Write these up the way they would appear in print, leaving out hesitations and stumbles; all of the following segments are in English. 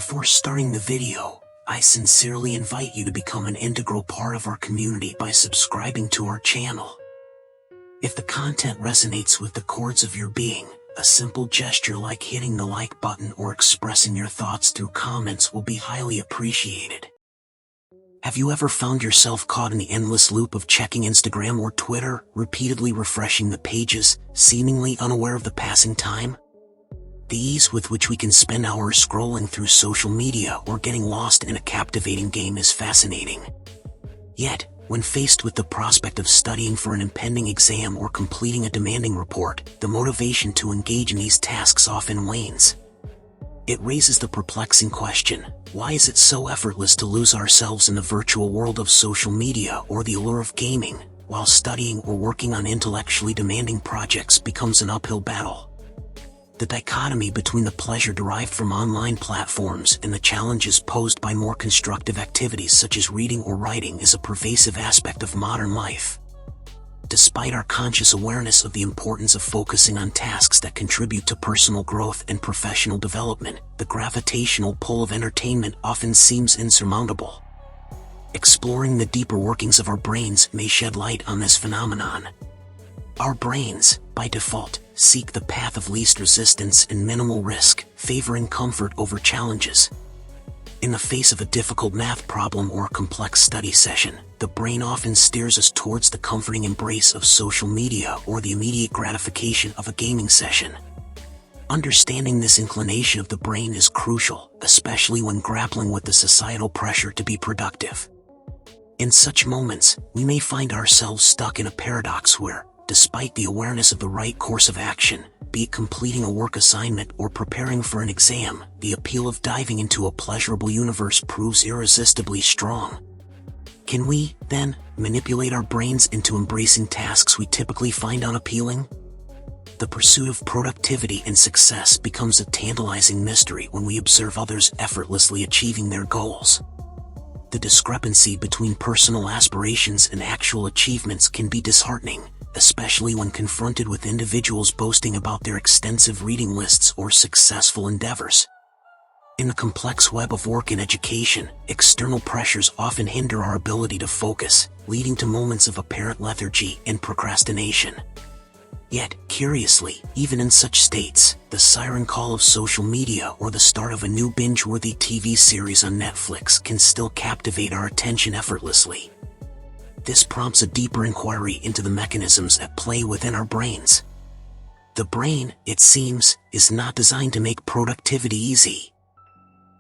Before starting the video, I sincerely invite you to become an integral part of our community by subscribing to our channel. If the content resonates with the chords of your being, a simple gesture like hitting the like button or expressing your thoughts through comments will be highly appreciated. Have you ever found yourself caught in the endless loop of checking Instagram or Twitter, repeatedly refreshing the pages, seemingly unaware of the passing time? The ease with which we can spend hours scrolling through social media or getting lost in a captivating game is fascinating. Yet, when faced with the prospect of studying for an impending exam or completing a demanding report, the motivation to engage in these tasks often wanes. It raises the perplexing question, why is it so effortless to lose ourselves in the virtual world of social media or the allure of gaming, while studying or working on intellectually demanding projects becomes an uphill battle? The dichotomy between the pleasure derived from online platforms and the challenges posed by more constructive activities such as reading or writing is a pervasive aspect of modern life. Despite our conscious awareness of the importance of focusing on tasks that contribute to personal growth and professional development, the gravitational pull of entertainment often seems insurmountable. Exploring the deeper workings of our brains may shed light on this phenomenon. Our brains, by default, seek the path of least resistance and minimal risk, favoring comfort over challenges. In the face of a difficult math problem or a complex study session, the brain often steers us towards the comforting embrace of social media or the immediate gratification of a gaming session. Understanding this inclination of the brain is crucial, especially when grappling with the societal pressure to be productive. In such moments, we may find ourselves stuck in a paradox where, despite the awareness of the right course of action, be it completing a work assignment or preparing for an exam, the appeal of diving into a pleasurable universe proves irresistibly strong. Can we, then, manipulate our brains into embracing tasks we typically find unappealing? The pursuit of productivity and success becomes a tantalizing mystery when we observe others effortlessly achieving their goals. The discrepancy between personal aspirations and actual achievements can be disheartening, especially when confronted with individuals boasting about their extensive reading lists or successful endeavors. In the complex web of work and education, external pressures often hinder our ability to focus, leading to moments of apparent lethargy and procrastination. Yet, curiously, even in such states, the siren call of social media or the start of a new binge-worthy TV series on Netflix can still captivate our attention effortlessly. This prompts a deeper inquiry into the mechanisms at play within our brains. The brain, it seems, is not designed to make productivity easy.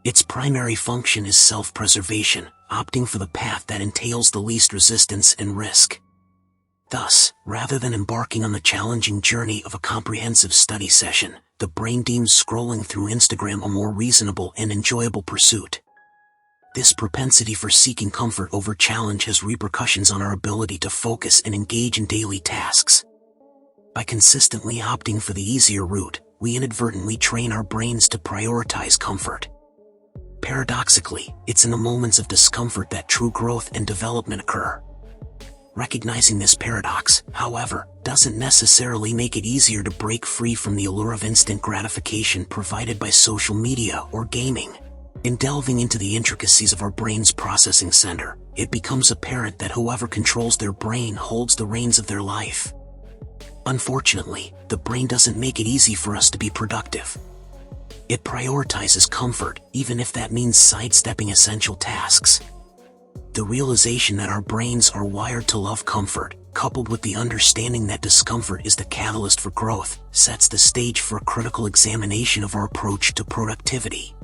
Its primary function is self-preservation, opting for the path that entails the least resistance and risk. Thus, rather than embarking on the challenging journey of a comprehensive study session, the brain deems scrolling through Instagram a more reasonable and enjoyable pursuit. This propensity for seeking comfort over challenge has repercussions on our ability to focus and engage in daily tasks. By consistently opting for the easier route, we inadvertently train our brains to prioritize comfort. Paradoxically, it's in the moments of discomfort that true growth and development occur. Recognizing this paradox, however, doesn't necessarily make it easier to break free from the allure of instant gratification provided by social media or gaming. In delving into the intricacies of our brain's processing center, it becomes apparent that whoever controls their brain holds the reins of their life. Unfortunately, the brain doesn't make it easy for us to be productive. It prioritizes comfort, even if that means sidestepping essential tasks. The realization that our brains are wired to love comfort, coupled with the understanding that discomfort is the catalyst for growth, sets the stage for a critical examination of our approach to productivity.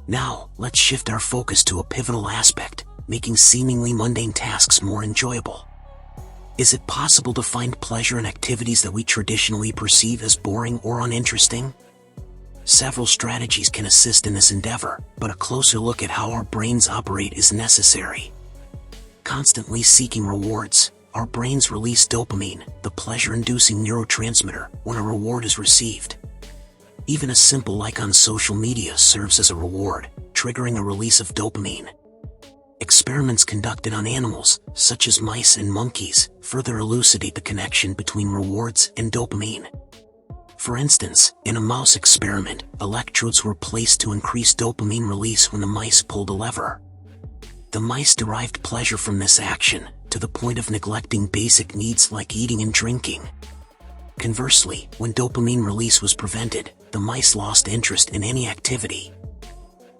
Now, let's shift our focus to a pivotal aspect, making seemingly mundane tasks more enjoyable. Is it possible to find pleasure in activities that we traditionally perceive as boring or uninteresting? Several strategies can assist in this endeavor, but a closer look at how our brains operate is necessary. Constantly seeking rewards, our brains release dopamine, the pleasure-inducing neurotransmitter, when a reward is received. Even a simple like on social media serves as a reward, triggering a release of dopamine. Experiments conducted on animals, such as mice and monkeys, further elucidate the connection between rewards and dopamine. For instance, in a mouse experiment, electrodes were placed to increase dopamine release when the mice pulled a lever. The mice derived pleasure from this action, to the point of neglecting basic needs like eating and drinking. Conversely, when dopamine release was prevented, the mice lost interest in any activity.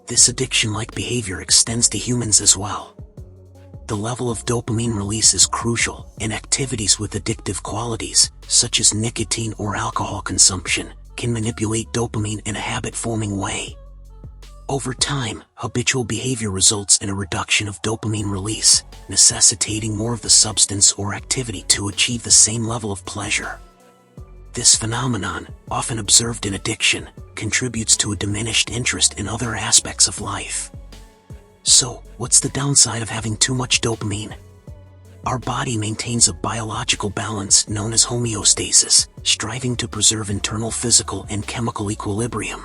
This addiction-like behavior extends to humans as well. The level of dopamine release is crucial, and activities with addictive qualities, such as nicotine or alcohol consumption, can manipulate dopamine in a habit-forming way. Over time, habitual behavior results in a reduction of dopamine release, necessitating more of the substance or activity to achieve the same level of pleasure. This phenomenon, often observed in addiction, contributes to a diminished interest in other aspects of life. So, what's the downside of having too much dopamine? Our body maintains a biological balance known as homeostasis, striving to preserve internal physical and chemical equilibrium.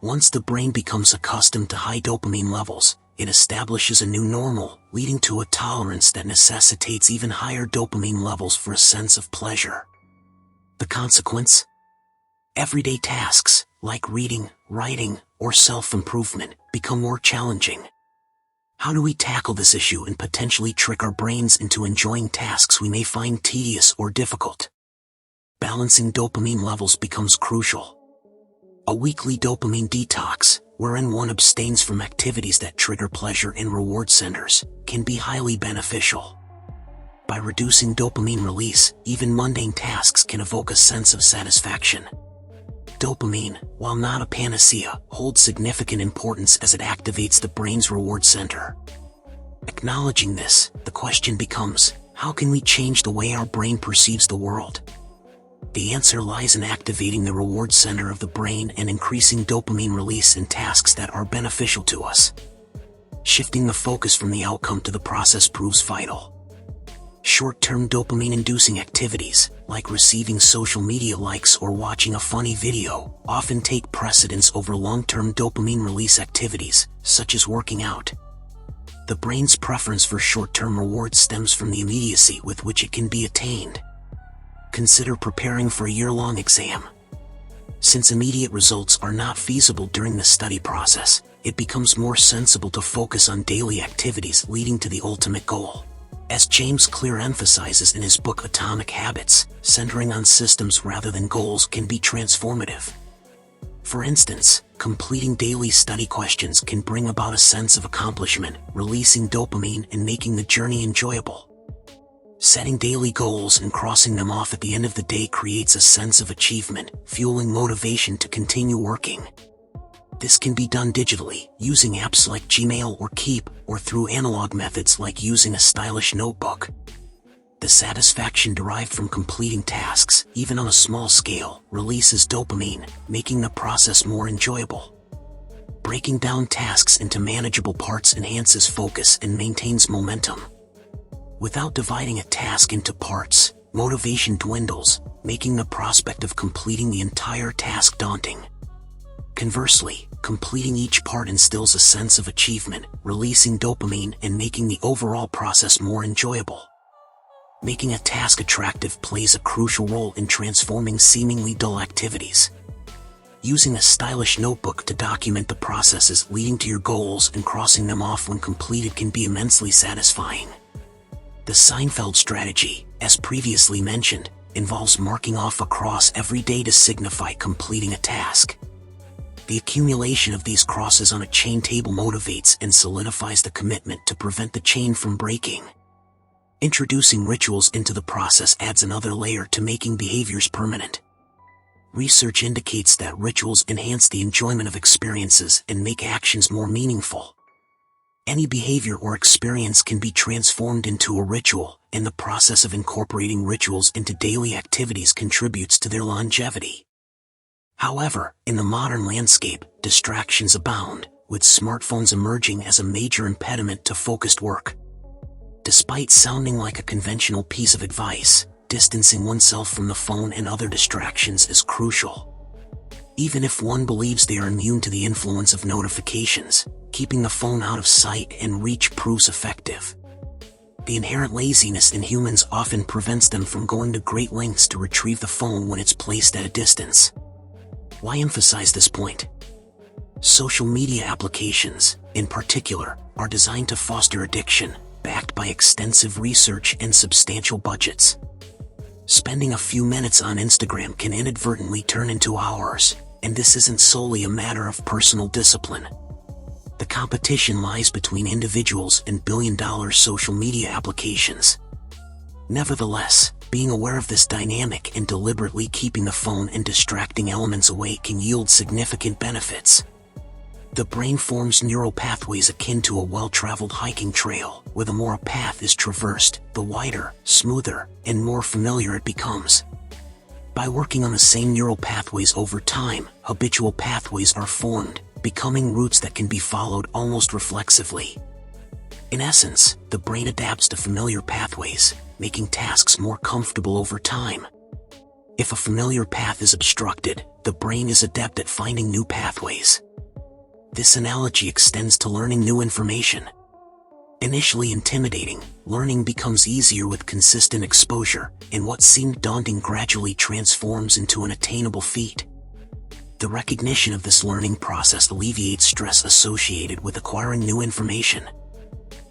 Once the brain becomes accustomed to high dopamine levels, it establishes a new normal, leading to a tolerance that necessitates even higher dopamine levels for a sense of pleasure. The consequence? Everyday tasks, like reading, writing, or self-improvement, become more challenging. How do we tackle this issue and potentially trick our brains into enjoying tasks we may find tedious or difficult? Balancing dopamine levels becomes crucial. A weekly dopamine detox, wherein one abstains from activities that trigger pleasure and reward centers, can be highly beneficial. By reducing dopamine release, even mundane tasks can evoke a sense of satisfaction. Dopamine, while not a panacea, holds significant importance as it activates the brain's reward center. Acknowledging this, the question becomes, how can we change the way our brain perceives the world? The answer lies in activating the reward center of the brain and increasing dopamine release in tasks that are beneficial to us. Shifting the focus from the outcome to the process proves vital. Short-term dopamine-inducing activities, like receiving social media likes or watching a funny video, often take precedence over long-term dopamine release activities, such as working out. The brain's preference for short-term rewards stems from the immediacy with which it can be attained. Consider preparing for a year-long exam. Since immediate results are not feasible during the study process, it becomes more sensible to focus on daily activities leading to the ultimate goal. As James Clear emphasizes in his book Atomic Habits, centering on systems rather than goals can be transformative. For instance, completing daily study questions can bring about a sense of accomplishment, releasing dopamine and making the journey enjoyable. Setting daily goals and crossing them off at the end of the day creates a sense of achievement, fueling motivation to continue working. This can be done digitally, using apps like Gmail or Keep, or through analog methods like using a stylish notebook. The satisfaction derived from completing tasks, even on a small scale, releases dopamine, making the process more enjoyable. Breaking down tasks into manageable parts enhances focus and maintains momentum. Without dividing a task into parts, motivation dwindles, making the prospect of completing the entire task daunting. Conversely, completing each part instills a sense of achievement, releasing dopamine and making the overall process more enjoyable. Making a task attractive plays a crucial role in transforming seemingly dull activities. Using a stylish notebook to document the processes leading to your goals and crossing them off when completed can be immensely satisfying. The Seinfeld strategy, as previously mentioned, involves marking off a cross every day to signify completing a task. The accumulation of these crosses on a chain table motivates and solidifies the commitment to prevent the chain from breaking. Introducing rituals into the process adds another layer to making behaviors permanent. Research indicates that rituals enhance the enjoyment of experiences and make actions more meaningful. Any behavior or experience can be transformed into a ritual, and the process of incorporating rituals into daily activities contributes to their longevity. However, in the modern landscape, distractions abound, with smartphones emerging as a major impediment to focused work. Despite sounding like a conventional piece of advice, distancing oneself from the phone and other distractions is crucial. Even if one believes they are immune to the influence of notifications, keeping the phone out of sight and reach proves effective. The inherent laziness in humans often prevents them from going to great lengths to retrieve the phone when it's placed at a distance. Why emphasize this point? Social media applications, in particular, are designed to foster addiction, backed by extensive research and substantial budgets. Spending a few minutes on Instagram can inadvertently turn into hours, and this isn't solely a matter of personal discipline. The competition lies between individuals and billion-dollar social media applications. Nevertheless, being aware of this dynamic and deliberately keeping the phone and distracting elements away can yield significant benefits. The brain forms neural pathways akin to a well-traveled hiking trail, where the more a path is traversed, the wider, smoother, and more familiar it becomes. By working on the same neural pathways over time, habitual pathways are formed, becoming routes that can be followed almost reflexively. In essence, the brain adapts to familiar pathways, making tasks more comfortable over time. If a familiar path is obstructed, the brain is adept at finding new pathways. This analogy extends to learning new information. Initially intimidating, learning becomes easier with consistent exposure, and what seemed daunting gradually transforms into an attainable feat. The recognition of this learning process alleviates stress associated with acquiring new information.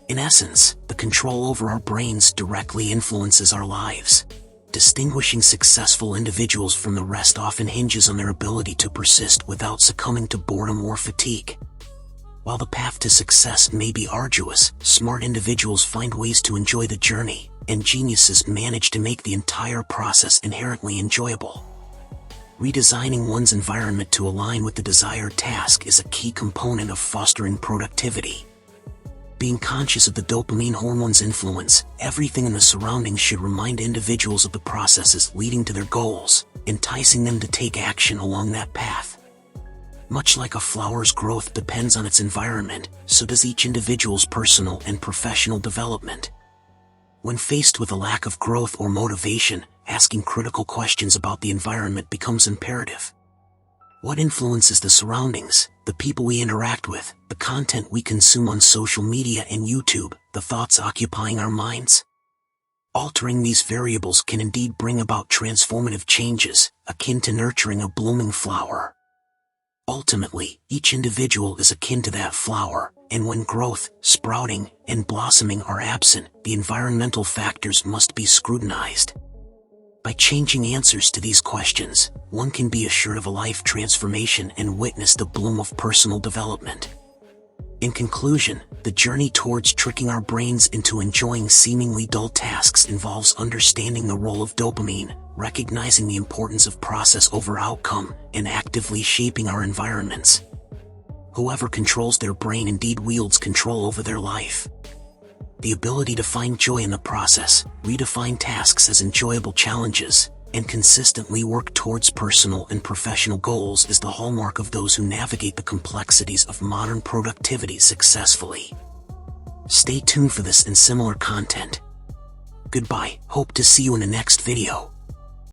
In essence, the control over our brains directly influences our lives. Distinguishing successful individuals from the rest often hinges on their ability to persist without succumbing to boredom or fatigue. While the path to success may be arduous, smart individuals find ways to enjoy the journey, and geniuses manage to make the entire process inherently enjoyable. Redesigning one's environment to align with the desired task is a key component of fostering productivity. Being conscious of the dopamine hormone's influence, everything in the surroundings should remind individuals of the processes leading to their goals, enticing them to take action along that path. Much like a flower's growth depends on its environment, so does each individual's personal and professional development. When faced with a lack of growth or motivation, asking critical questions about the environment becomes imperative. What influences the surroundings, the people we interact with, the content we consume on social media and YouTube, the thoughts occupying our minds? Altering these variables can indeed bring about transformative changes, akin to nurturing a blooming flower. Ultimately, each individual is akin to that flower, and when growth, sprouting, and blossoming are absent, the environmental factors must be scrutinized. By changing answers to these questions, one can be assured of a life transformation and witness the bloom of personal development. In conclusion, the journey towards tricking our brains into enjoying seemingly dull tasks involves understanding the role of dopamine, recognizing the importance of process over outcome, and actively shaping our environments. Whoever controls their brain indeed wields control over their life. The ability to find joy in the process, redefine tasks as enjoyable challenges, and consistently work towards personal and professional goals is the hallmark of those who navigate the complexities of modern productivity successfully. Stay tuned for this and similar content. Goodbye, hope to see you in the next video.